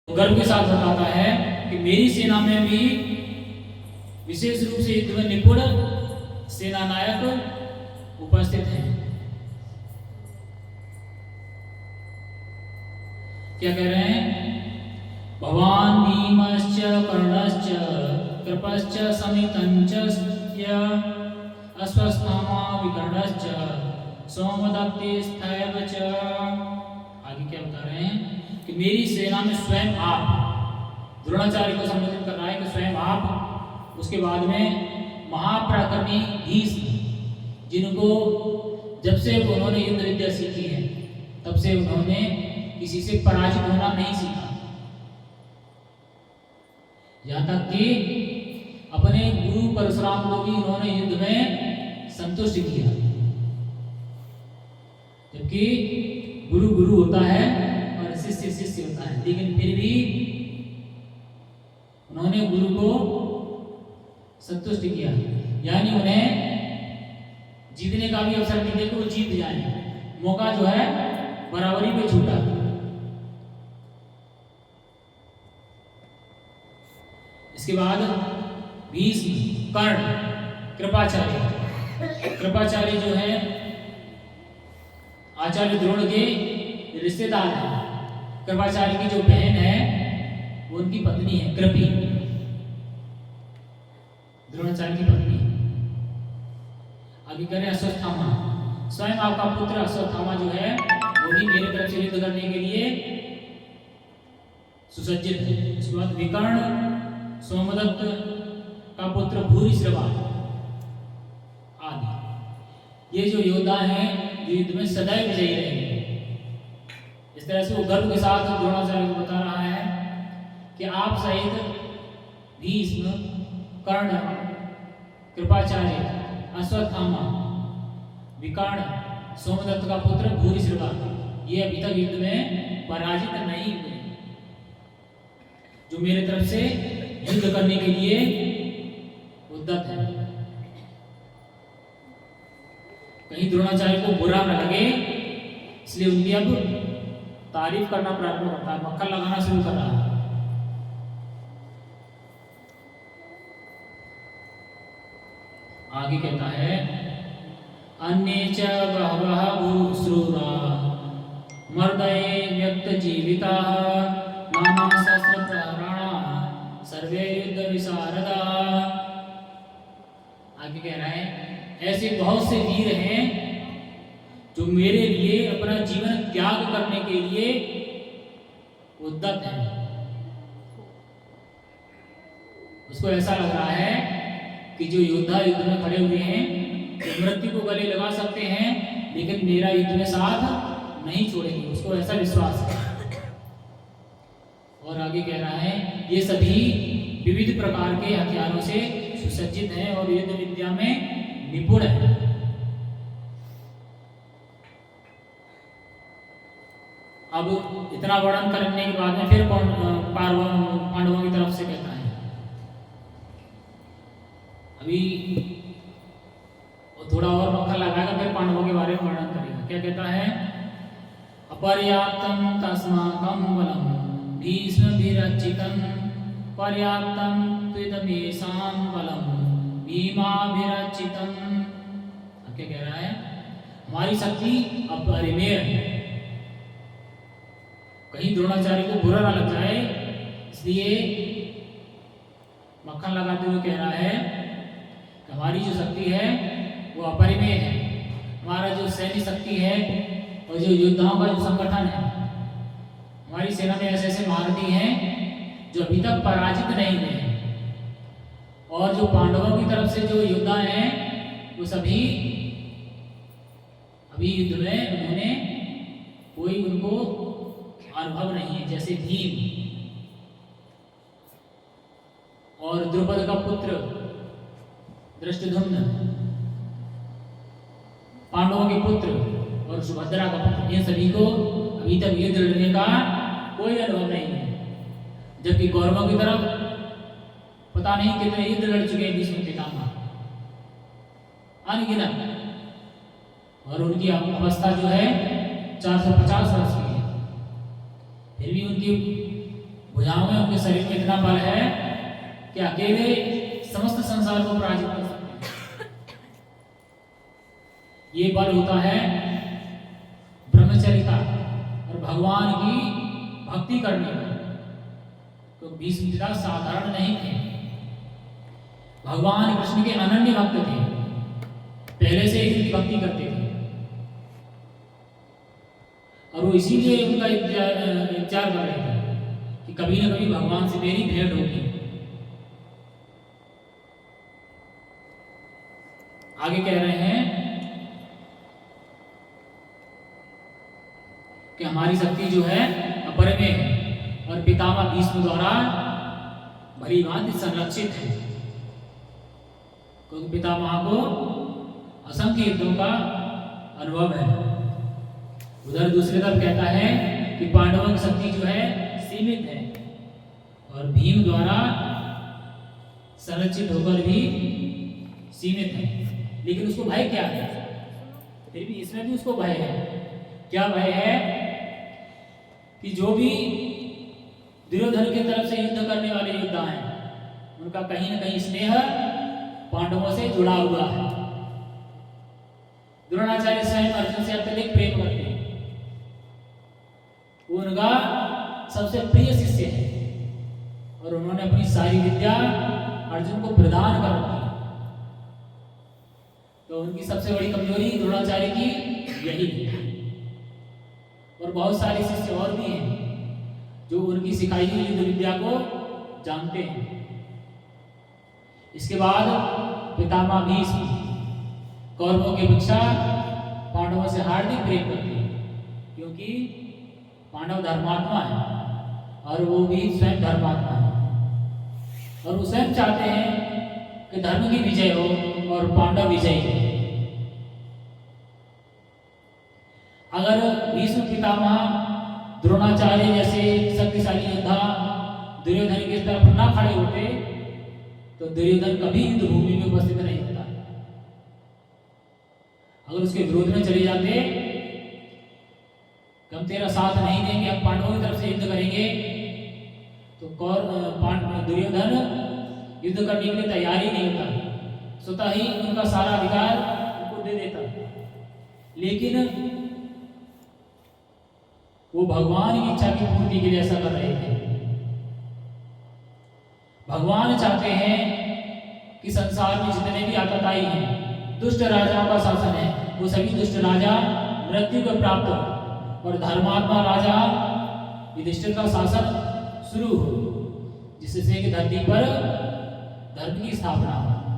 गर्व के साथ बताता है कि मेरी सेना में भी विशेष रूप से युद्ध में निपुण सेना नायक उपस्थित हैं। क्या कह रहे हैं? भवान भीमश्च कर्णश्च कृपश्च समितञ्च अश्वस्थामा विकर्णश्च सौमदत्तिस्थैव च। आगे क्या बता रहे हैं कि मेरी सेना में स्वयं आप, द्रोणाचार्य को संबोधित कर रहा है कि स्वयं आप, उसके बाद में महापराक्रमी भीष्म, जिनको जब से उन्होंने युद्ध विद्या सीखी है तब से उन्होंने किसी से पराजित होना नहीं सीखा, यहाँ तक कि अपने गुरु परशुराम को भी उन्होंने युद्ध में संतुष्ट किया। जबकि गुरु गुरु होता है और शिष्य शिष्य होता है, लेकिन फिर भी उन्होंने गुरु को संतुष्ट किया, यानी उन्हें जीतने का भी अवसर नहीं देकर वो जीत जाए, मौका जो है बराबरी पे छूटा। इसके बाद भीष्म, कर्ण, कृपाचार्य। कृपाचार्य जो है आचार्य द्रोण के रिश्तेदार हैं। कृपाचार्य की जो बहन है वो उनकी पत्नी है, कृपी, द्रोणाचार्य की पत्नी। आगे करें अश्वत्थामा। स्वयं आपका पुत्र अश्वत्थामा जो है वो भी मेरे तरफ से युद्ध करने के लिए सुसज्जित है। उसके बाद विकर्ण, सोमदत्त का पुत्र भूरिश्रवा आदि, ये जो योद्धा हैं जो युद्ध में सदैव विजयी रहेंगे। इस तरह से वो गर्व के साथ द्रोणाचार्य को बता रहा है कि आप सहित भीष्म, कर्ण, कृपाचार्य, अश्वत्थामा, विकर्ण, सोमदत्त का पुत्र भूरिश्रवा, ये अभी तक युद्ध में पराजित नहीं हुए, जो मेरे तरफ से युद्ध करने के लिए उद्यत है। कहीं द्रोणाचार्य को बुरा न लगे, इसलिए उनकी अब तारीफ करना प्रारंभ करता है, मक्खन लगाना शुरू कर रहा है। आगे कहता है अन्ये च बहवः भूश्रूरा मर्दये व्यक्त जीविताः नाना शस्त्र प्रहरणा सर्वे युद्ध विशारदा। आगे कह रहा है ऐसे बहुत से वीर हैं जो मेरे लिए अपना जीवन त्याग करने के लिए उद्यत हैं। उसको ऐसा लग रहा है कि जो योद्धा युद्ध में खड़े हुए हैं मृत्यु को गले लगा सकते हैं, लेकिन मेरा युद्ध में साथ नहीं छोड़ेंगे, उसको ऐसा विश्वास है। और आगे कह रहा है ये सभी विविध प्रकार के हथियारों से सुसज्जित हैं और युद्ध विद्या में निपुण है। अब इतना वर्णन करने के बाद में फिर पांडवों की तरफ से कहता है, अभी थोड़ा और मक्खन लगाएगा, फिर पांडवों के बारे में वर्णन करेगा। क्या कहता है? अपर्याप्तम तस्माकं बलम भीष्मभिरचितं पर्याप्तं त्विदमेषां बलम भीमाभिरचितं। अब क्या कह रहा है? हमारी शक्ति अपरिमेय है। कहीं द्रोणाचार्य को बुरा ना लग जाए, इसलिए मक्खन लगाते हुए कह रहा है कि हमारी जो शक्ति है वो अपरिमेय है। हमारा जो सैन्य शक्ति है और जो योद्धाओं का जो संगठन है, हमारी सेना में ऐसे ऐसे महारथी हैं जो अभी तक पराजित नहीं हुए हैं। और जो पांडवों की तरफ से जो योद्धा हैं वो सभी अभी युद्ध में उन्होंने कोई उनको अनुभव नहीं है, जैसे भीम और द्रुपद का पुत्र धृष्टद्युम्न, पांडवों के पुत्र और सुभद्रा का पुत्र, इन सभी को अभी तक युद्ध लड़ने का कोई अनुभव नहीं है। जबकि कौरवों की तरफ पता नहीं कितने युद्ध लड़ चुके हैं भीष्म पितामह, अनगिनत, और उनकी अवस्था जो है 450 वर्ष की है, फिर भी उनकी के शरीर में इतना बल है कि अकेले समस्त संसार को पराजित कर सकते हैं। ये बल होता है ब्रह्मचर्य का और भगवान की भक्ति करने का। तो भीष्म पिता साधारण नहीं थे, भगवान कृष्ण के अनन्य भक्त थे, पहले से ही भक्ति करते थे और वो इसीलिए उनका इंतजार कर रहे थे कि कभी न कभी भगवान से मेरी भेंट होगी। आगे कह रहे हैं कि हमारी शक्ति जो है अपरिमेय है और पितामह भीष्म द्वारा भली भांति संरक्षित है, क्योंकि पितामह को असंख्य युद्धों का अनुभव है। उधर दूसरी तरफ कहता है कि पांडवों की शक्ति जो है सीमित है और भीम द्वारा संरक्षित होकर भी सीमित है, लेकिन उसको भय क्या है? फिर भी इसमें भी उसको भय है। क्या भय है? कि जो भी दुर्योधन की तरफ से युद्ध करने वाले योद्धा हैं उनका कहीं न कहीं स्नेह पांडवों से जुड़ा हुआ है। द्रोणाचार्य स्वयं अर्जुन से अत्यधिक प्रेम करते हैं, वो उनका सबसे प्रिय शिष्य है और उन्होंने अपनी सारी विद्या अर्जुन को प्रदान कर रखी। तो उनकी सबसे बड़ी कमजोरी द्रोणाचार्य की यही है। और बहुत सारे शिष्य और भी हैं जो उनकी सिखाई हुई युद्ध विद्या को जानते हैं। इसके बाद पितामह भीष्म कौरवों की अपेक्षा पांडवों से हार्दिक प्रेम करते हैं, क्योंकि पांडव धर्मात्मा है और वो भी स्वयं धर्मात्मा है और वो स्वयं चाहते हैं कि धर्म की विजय हो और पांडव विजयी हो। अगर भीष्म पितामह द्रोणाचार्य जैसे शक्तिशाली योद्धा दुर्योधन की तरफ ना खड़े होते तो दुर्योधन कभी युद्ध भूमि में उपस्थित नहीं होता। अगर उसके विरोध में चले जाते कि हम तेरा साथ नहीं देंगे, हम पांडवों की तरफ से युद्ध करेंगे, तो दुर्योधन युद्ध करने के लिए तैयार ही नहीं होता, स्वतः ही उनका सारा अधिकार उनको दे देता। लेकिन वो भगवान की इच्छा की पूर्ति के लिए ऐसा कर रहे थे। भगवान चाहते हैं कि संसार में जितने भी आतताई हैं, दुष्ट राजाओं का शासन है, वो सभी दुष्ट राजा मृत्यु को प्राप्त हो और धर्मात्मा राजा युधिष्ठिर का शासन शुरू हो, जिससे कि धरती पर धर्म की स्थापना हो।